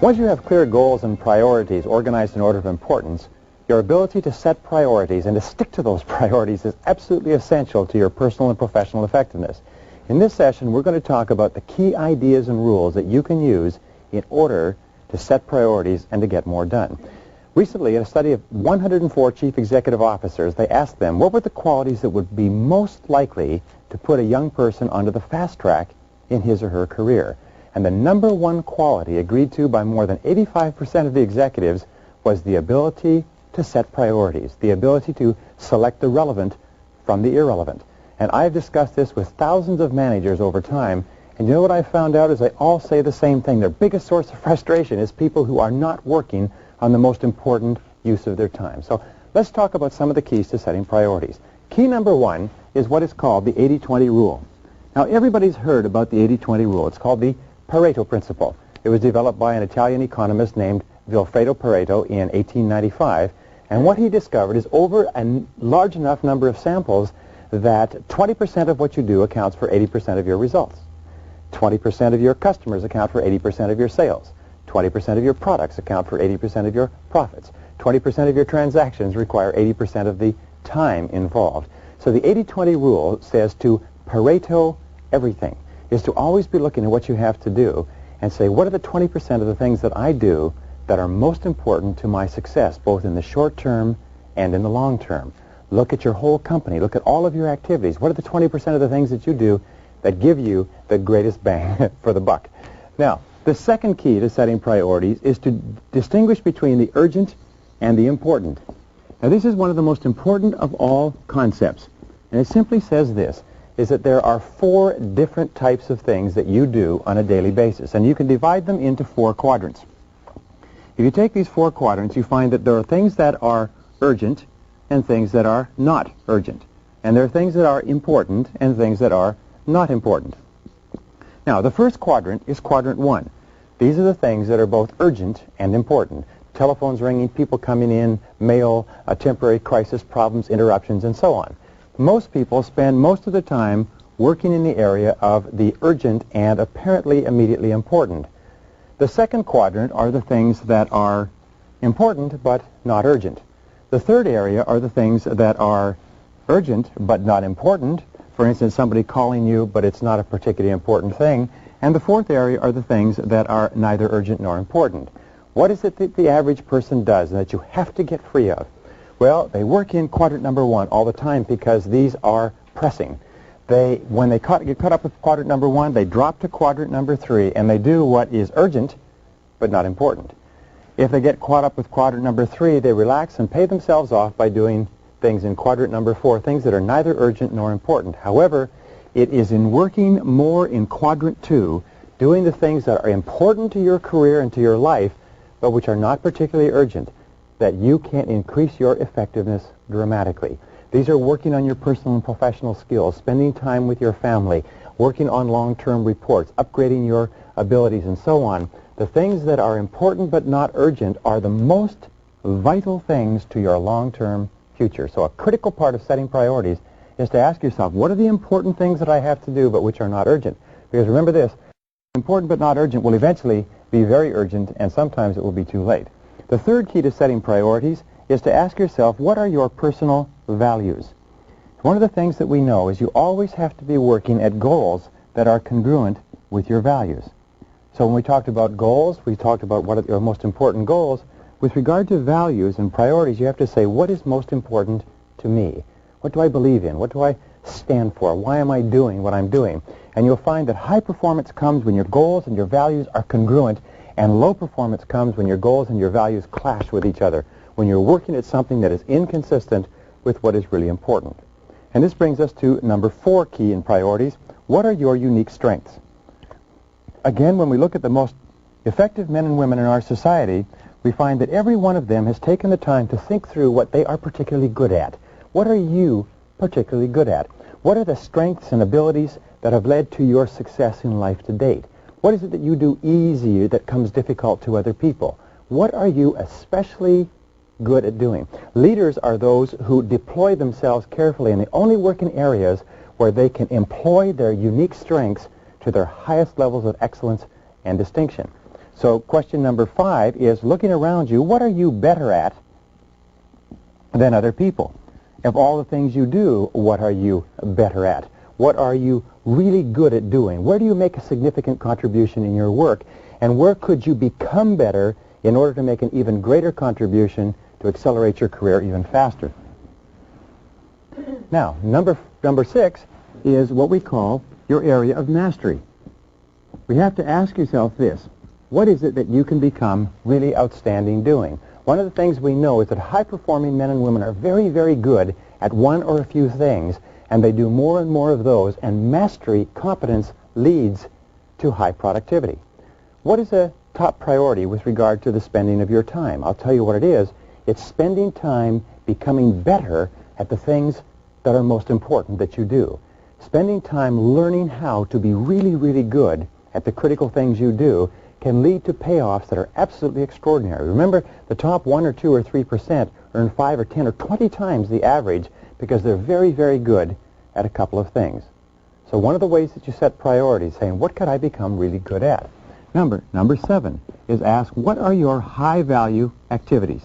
Once you have clear goals and priorities organized in order of importance, your ability to set priorities and to stick to those priorities is absolutely essential to your personal and professional effectiveness. In this session, we're going to talk about the key ideas and rules that you can use in order to set priorities and to get more done. Recently, in a study of 104 chief executive officers, they asked them what were the qualities that would be most likely to put a young person onto the fast track in his or her career. And the number one quality agreed to by more than 85% of the executives was the ability to set priorities, the ability to select the relevant from the irrelevant. And I've discussed this with thousands of managers over time, and you know what I found out is they all say the same thing. Their biggest source of frustration is people who are not working on the most important use of their time. So let's talk about some of the keys to setting priorities. Key number one is what is called the 80-20 rule. Now, everybody's heard about the 80-20 rule. It's called the Pareto principle. It was developed by an Italian economist named Vilfredo Pareto in 1895, and what he discovered is over a large enough number of samples that 20% of what you do accounts for 80% of your results. 20% of your customers account for 80% of your sales. 20% of your products account for 80% of your profits. 20% of your transactions require 80% of the time involved. So the 80-20 rule says to Pareto everything, is to always be looking at what you have to do and say, what are the 20% of the things that I do that are most important to my success, both in the short term and in the long term? Look at your whole company. Look at all of your activities. What are the 20% of the things that you do that give you the greatest bang for the buck? Now, the second key to setting priorities is to distinguish between the urgent and the important. Now, this is one of the most important of all concepts, and it simply says this, is that there are 4 different types of things that you do on a daily basis, and you can divide them into 4 quadrants. If you take these 4 quadrants, you find that there are things that are urgent and things that are not urgent, and there are things that are important and things that are not important. Now, the first quadrant is quadrant 1. These are the things that are both urgent and important. Telephones ringing, people coming in, mail, a temporary crisis, problems, interruptions, and so on. Most people spend most of the time working in the area of the urgent and apparently immediately important. The second quadrant are the things that are important but not urgent. The third area are the things that are urgent but not important. For instance, somebody calling you, but it's not a particularly important thing. And the fourth area are the things that are neither urgent nor important. What is it that the average person does and that you have to get free of? Well, they work in quadrant number 1 all the time because these are pressing. When they get caught up with quadrant number 1, they drop to quadrant number 3, and they do what is urgent but not important. If they get caught up with quadrant number 3, they relax and pay themselves off by doing things in quadrant number 4, things that are neither urgent nor important. However, it is in working more in quadrant 2, doing the things that are important to your career and to your life, but which are not particularly urgent, that you can increase your effectiveness dramatically. These are working on your personal and professional skills, spending time with your family, working on long-term reports, upgrading your abilities, and so on. The things that are important but not urgent are the most vital things to your long-term future. So a critical part of setting priorities is to ask yourself, what are the important things that I have to do but which are not urgent? Because remember this, important but not urgent will eventually be very urgent, and sometimes it will be too late. The third key to setting priorities is to ask yourself, what are your personal values? One of the things that we know is you always have to be working at goals that are congruent with your values. So when we talked about goals, we talked about what are your most important goals. With regard to values and priorities, you have to say, what is most important to me? What do I believe in? What do I stand for? Why am I doing what I'm doing? And you'll find that high performance comes when your goals and your values are congruent, and low performance comes when your goals and your values clash with each other, when you're working at something that is inconsistent with what is really important. And this brings us to number 4 key in priorities. What are your unique strengths? Again, when we look at the most effective men and women in our society, we find that every one of them has taken the time to think through what they are particularly good at. What are you particularly good at? What are the strengths and abilities that have led to your success in life to date? What is it that you do easier that comes difficult to other people? What are you especially good at doing? Leaders are those who deploy themselves carefully, and they only work in areas where they can employ their unique strengths to their highest levels of excellence and distinction. So question number 5 is, looking around you, what are you better at than other people? Of all the things you do, what are you better at? What are you really good at doing? Where do you make a significant contribution in your work? And where could you become better in order to make an even greater contribution to accelerate your career even faster? Now, number 6 is what we call your area of mastery. We have to ask yourself this: what is it that you can become really outstanding doing? One of the things we know is that high-performing men and women are very, very good at one or a few things, and they do more and more of those, and mastery, competence, leads to high productivity. What is a top priority with regard to the spending of your time? I'll tell you what it is. It's spending time becoming better at the things that are most important that you do. Spending time learning how to be really, really good at the critical things you do can lead to payoffs that are absolutely extraordinary. Remember, the top 1 or 2 or 3% earn 5 or 10 or 20 times the average because they're very, very good at a couple of things. So one of the ways that you set priorities, saying, what could I become really good at? Number 7 is ask, what are your high-value activities?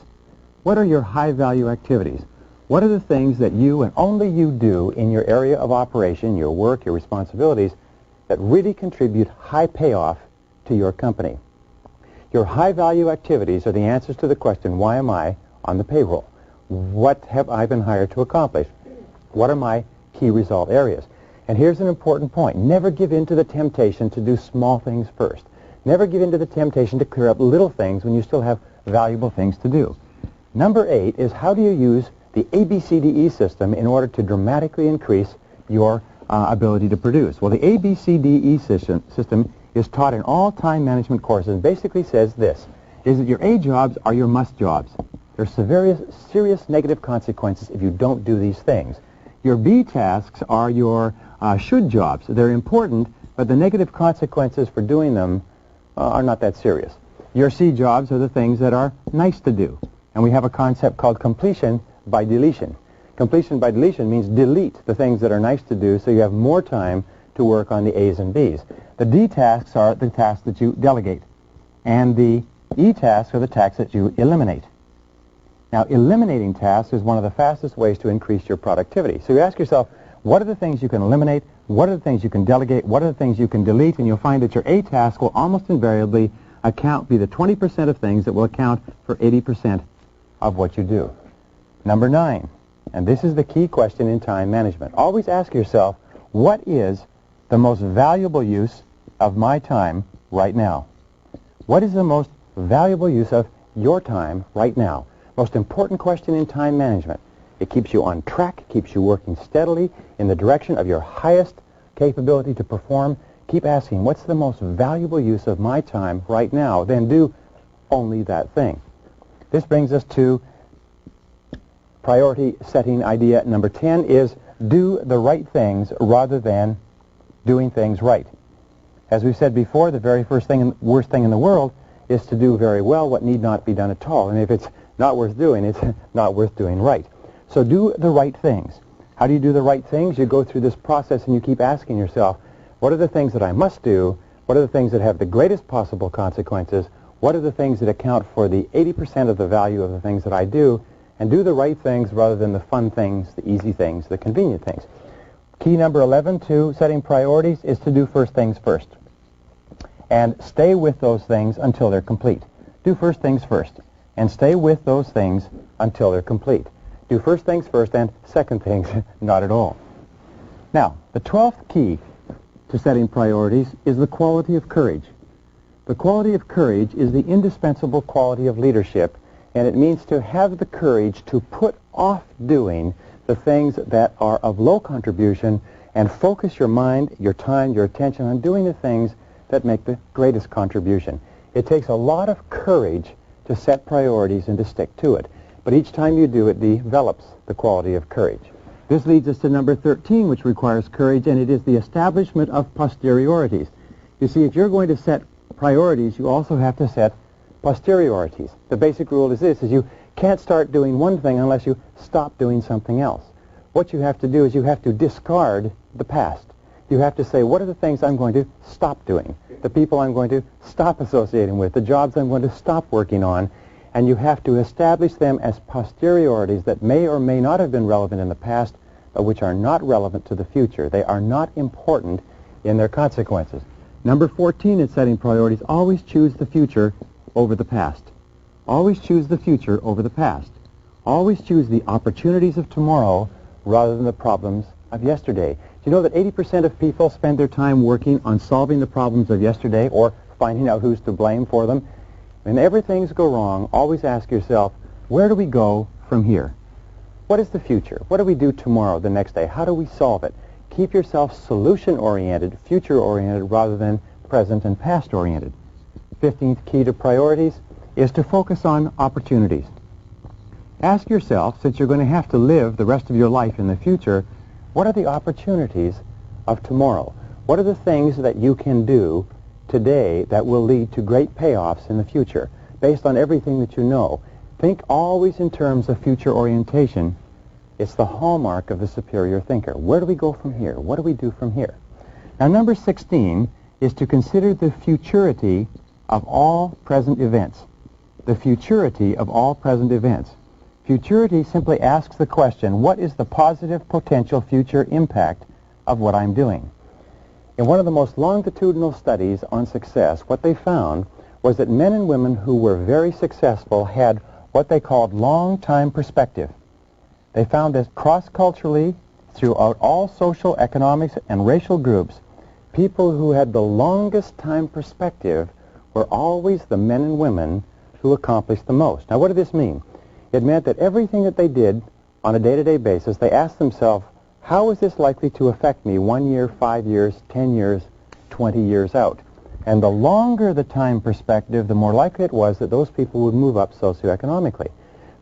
What are your high-value activities? What are the things that you and only you do in your area of operation, your work, your responsibilities, that really contribute high payoff to your company? Your high-value activities are the answers to the question, why am I on the payroll? What have I been hired to accomplish? What are my key result areas? And here's an important point. Never give in to the temptation to do small things first. Never give in to the temptation to clear up little things when you still have valuable things to do. Number 8 is, how do you use the ABCDE system in order to dramatically increase your ability to produce? Well, the ABCDE system is taught in all time management courses and basically says this, is that your A jobs are your must jobs. There are serious negative consequences if you don't do these things. Your B tasks are your should jobs. They're important, but the negative consequences for doing them are not that serious. Your C jobs are the things that are nice to do. And we have a concept called completion by deletion. Completion by deletion means delete the things that are nice to do so you have more time to work on the A's and B's. The D tasks are the tasks that you delegate. And the E tasks are the tasks that you eliminate. Now, eliminating tasks is one of the fastest ways to increase your productivity. So you ask yourself, what are the things you can eliminate? What are the things you can delegate? What are the things you can delete? And you'll find that your A task will almost invariably be the 20% of things that will account for 80% of what you do. Number 9, and this is the key question in time management. Always ask yourself, what is the most valuable use of my time right now? What is the most valuable use of your time right now? Most important question in time management. It keeps you on track, keeps you working steadily in the direction of your highest capability to perform. Keep asking, what's the most valuable use of my time right now? Then do only that thing. This brings us to priority setting idea number 10 is do the right things rather than doing things right. As we said before, the very worst thing in the world is to do very well what need not be done at all. And if it's not worth doing, it's not worth doing right. So do the right things. How do you do the right things? You go through this process and you keep asking yourself, what are the things that I must do? What are the things that have the greatest possible consequences? What are the things that account for the 80% of the value of the things that I do? And do the right things rather than the fun things, the easy things, the convenient things. Key number 11 to setting priorities is to do first things first. And stay with those things until they're complete. Do first things first. And stay with those things until they're complete. Do first things first and second things not at all. Now, the 12th key to setting priorities is the quality of courage. The quality of courage is the indispensable quality of leadership, and it means to have the courage to put off doing the things that are of low contribution and focus your mind, your time, your attention on doing the things that make the greatest contribution. It takes a lot of courage to set priorities and to stick to it. But each time you do, it develops the quality of courage. This leads us to number 13, which requires courage, and it is the establishment of posteriorities. You see, if you're going to set priorities, you also have to set posteriorities. The basic rule is this, is you can't start doing one thing unless you stop doing something else. What you have to do is you have to discard the past. You have to say, what are the things I'm going to stop doing? The people I'm going to stop associating with, the jobs I'm going to stop working on, and you have to establish them as posteriorities that may or may not have been relevant in the past, but which are not relevant to the future. They are not important in their consequences. Number 14 in setting priorities, always choose the future over the past. Always choose the future over the past. Always choose the opportunities of tomorrow rather than the problems of yesterday. Do you know that 80% of people spend their time working on solving the problems of yesterday or finding out who's to blame for them? Whenever things go wrong, always ask yourself, where do we go from here? What is the future? What do we do tomorrow, the next day? How do we solve it? Keep yourself solution-oriented, future-oriented, rather than present and past-oriented. 15th key to priorities is to focus on opportunities. Ask yourself, since you're going to have to live the rest of your life in the future, what are the opportunities of tomorrow? What are the things that you can do today that will lead to great payoffs in the future, based on everything that you know? Think always in terms of future orientation. It's the hallmark of the superior thinker. Where do we go from here? What do we do from here? Now, number 16 is to consider the futurity of all present events. The futurity of all present events. Futurity simply asks the question, what is the positive potential future impact of what I'm doing? In one of the most longitudinal studies on success, what they found was that men and women who were very successful had what they called long-time perspective. They found that cross-culturally, throughout all social, economics, and racial groups, people who had the longest time perspective were always the men and women who accomplished the most. Now, what did this mean? It meant that everything that they did on a day-to-day basis, they asked themselves, how is this likely to affect me 1 year, 5 years, 10 years, 20 years out? And the longer the time perspective, the more likely it was that those people would move up socioeconomically.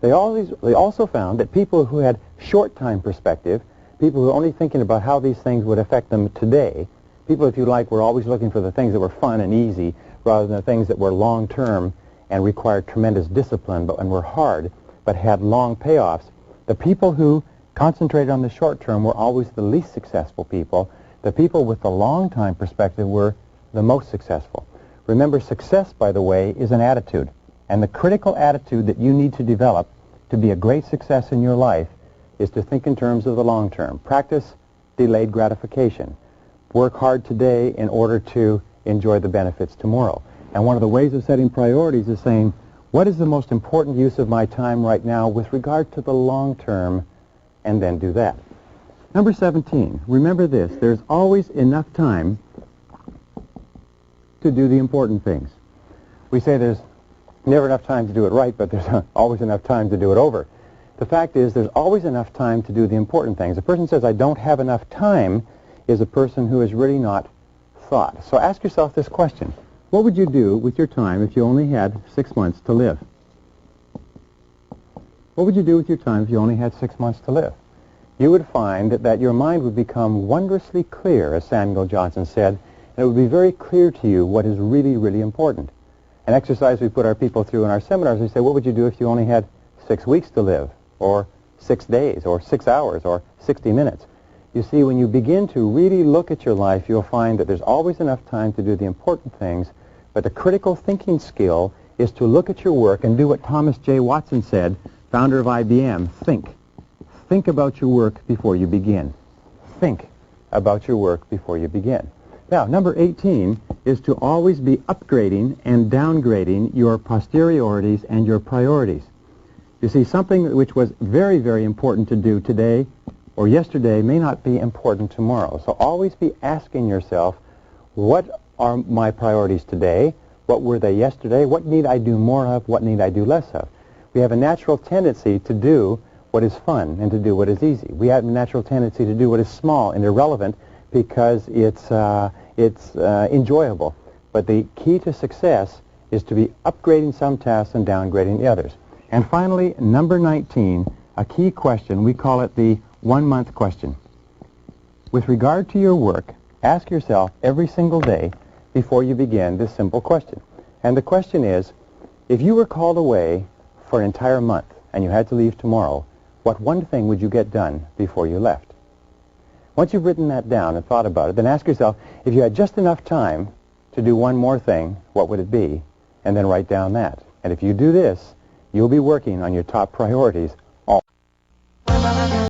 They also found that people who had short time perspective, people who were only thinking about how these things would affect them today, people, if you like, were always looking for the things that were fun and easy rather than the things that were long-term and required tremendous discipline and were hard but had long payoffs. The people who concentrated on the short term were always the least successful people. The people with the long time perspective were the most successful. Remember, success, by the way, is an attitude. And the critical attitude that you need to develop to be a great success in your life is to think in terms of the long term. Practice delayed gratification. Work hard today in order to enjoy the benefits tomorrow. And one of the ways of setting priorities is saying, what is the most important use of my time right now with regard to the long term, and then do that. Number 17, remember this, there's always enough time to do the important things. We say there's never enough time to do it right, but there's always enough time to do it over. The fact is there's always enough time to do the important things. A person says, I don't have enough time, is a person who has really not thought. So ask yourself this question. What would you do with your time if you only had 6 months to live? What would you do with your time if you only had 6 months to live? You would find that your mind would become wondrously clear, as Samuel Johnson said, and it would be very clear to you what is really, really important. An exercise we put our people through in our seminars, we say, what would you do if you only had 6 weeks to live, or 6 days, or 6 hours, or 60 minutes? You see, when you begin to really look at your life, you'll find that there's always enough time to do the important things, but the critical thinking skill is to look at your work and do what Thomas J. Watson said, founder of IBM, think. Think about your work before you begin. Think about your work before you begin. Now, number 18 is to always be upgrading and downgrading your posteriorities and your priorities. You see, something which was very, very important to do today or yesterday may not be important tomorrow. So always be asking yourself, what are my priorities today? What were they yesterday? What need I do more of? What need I do less of? We have a natural tendency to do what is fun and to do what is easy. We have a natural tendency to do what is small and irrelevant because it's enjoyable. But the key to success is to be upgrading some tasks and downgrading the others. And finally, number 19, a key question. We call it the 1 month question. With regard to your work, ask yourself every single day before you begin this simple question. And the question is, if you were called away for an entire month and you had to leave tomorrow, what one thing would you get done before you left? Once you've written that down and thought about it, then ask yourself, if you had just enough time to do one more thing, what would it be? And then write down that. And if you do this, you'll be working on your top priorities